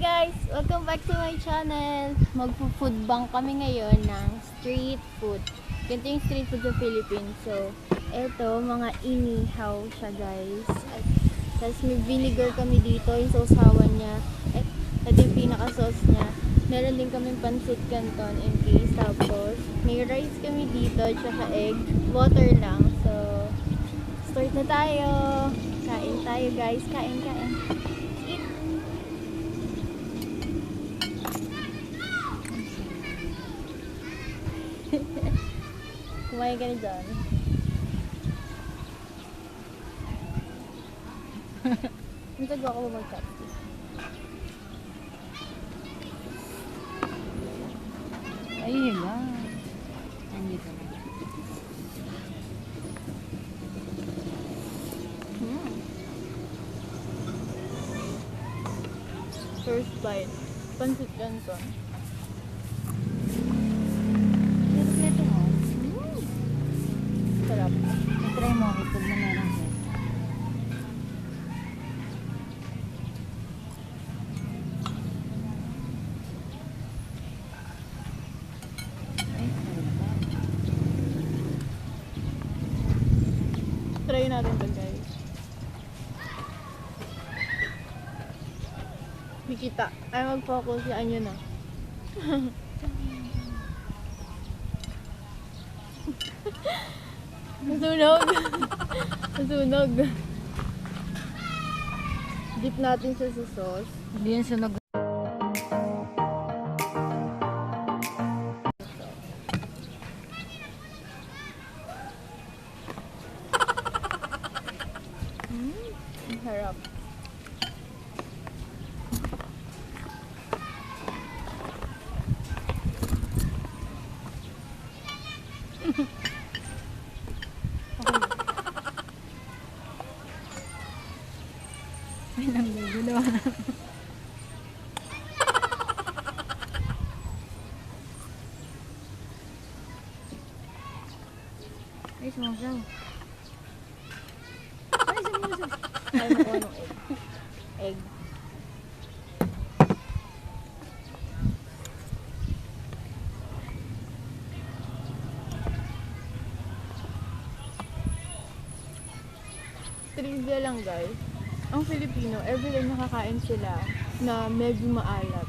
guys! Welcome back to my channel. Magpo-food bank kami ngayon ng street food. Ganito yung street food sa Philippines. So, eto, mga inihaw siya guys. Tapos may vinegar kami dito, yung sausawan niya. Ito yung pinaka-sauce niya. Meron din kami pancit canton in case. Tapos, may rice kami dito, tsaka egg. Water lang. So, start na tayo. Kain tayo guys. Kain. Kumain ka na dyan. Nagtagwa ko ba mag-chopstick? Ay, higa. Andito na. First bite. Pancit canton. Ito mo. Sarap. I-try mo ako pag na meron siya. Ay, sarap ba? Try natin ito guys. Mikita. Ay mag-focus yan yun ah. Nasunog. Nasunog. Dip natin siya sa sauce. Hindi yan sunog. Ang harap. Ay, nanggugulo. Ay, sumasaw. Ay, sumasaw. Ay, nakuha ng egg. Egg. Trivia lang guys. Ang Filipino, everyday nakakain sila na medyo maalat.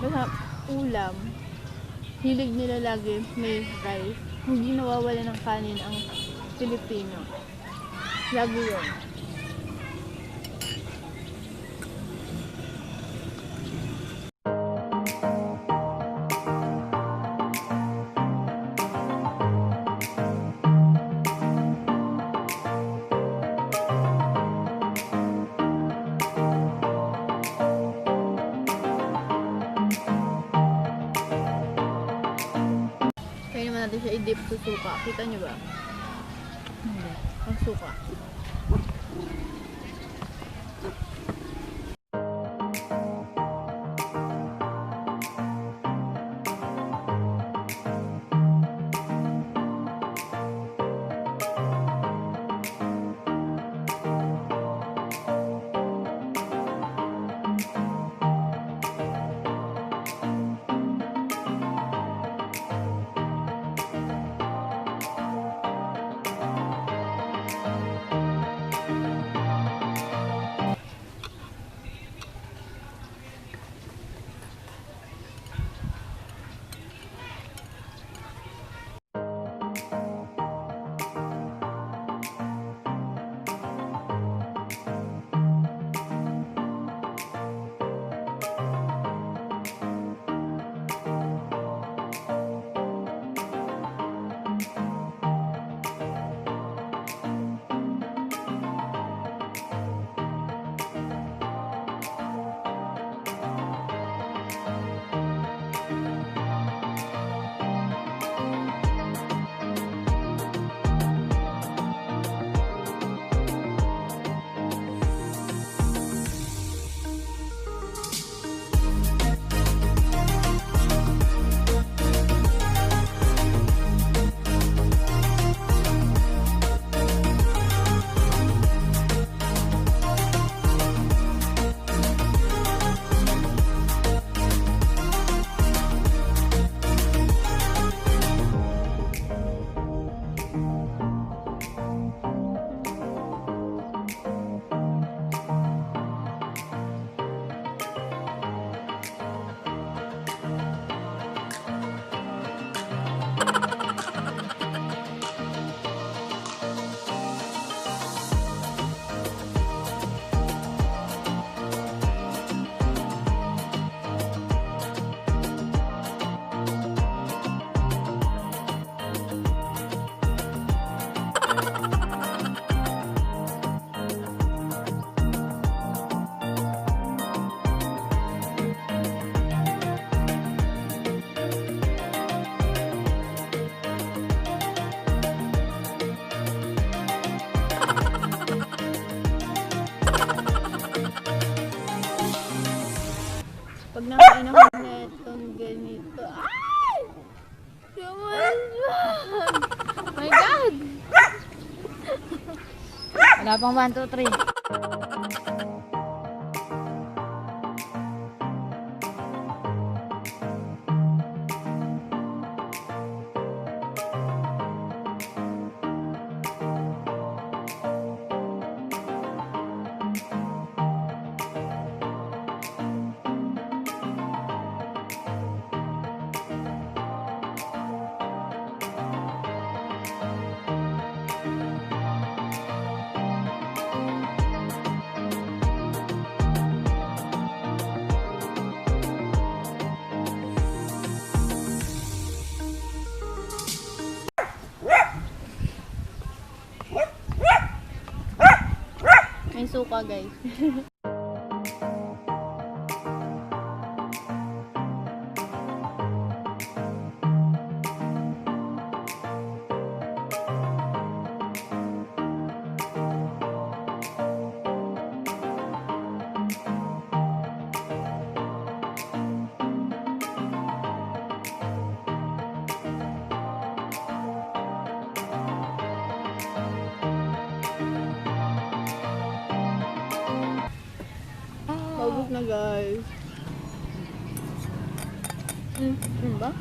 Basta ulam, hilig nila lagi may rice. Hindi nawawala ng kanin ang Filipino. Lagi yun. Kaya naman natin siya i-dip sa suka. Kita nyo ba? Hindi. Ang suka. Wala pang 1, 2, 3. May suka guys. Paubos na guys. Ba?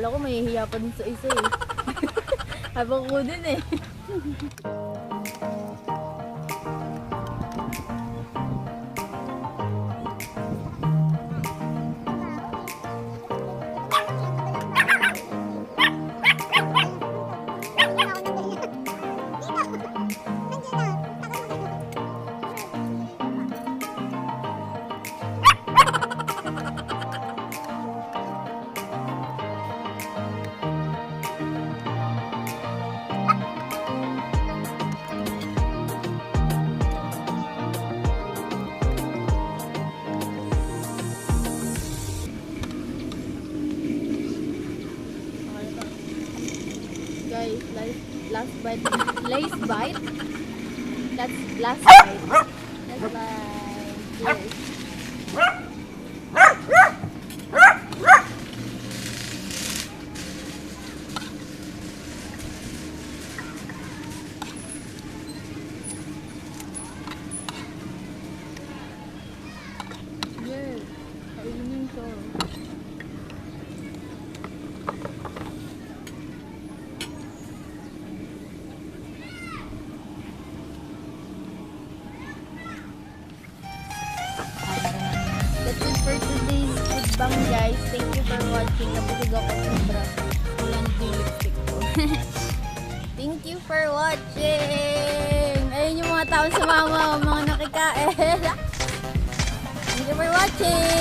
Kala ko mahihiya pa dun sa isa eh. Habang ko din eh. Guys, last bite. Last bite? That's last bite. Last bite. Yes. Yes. Kainin ko. That's it for today's foodbang, guys. Thank you for watching. Nabusog ako sobra. Wala na yung lipstick ko. Thank you for watching! Ayun yung mga taong sumama, mga nakikain. Thank you for watching!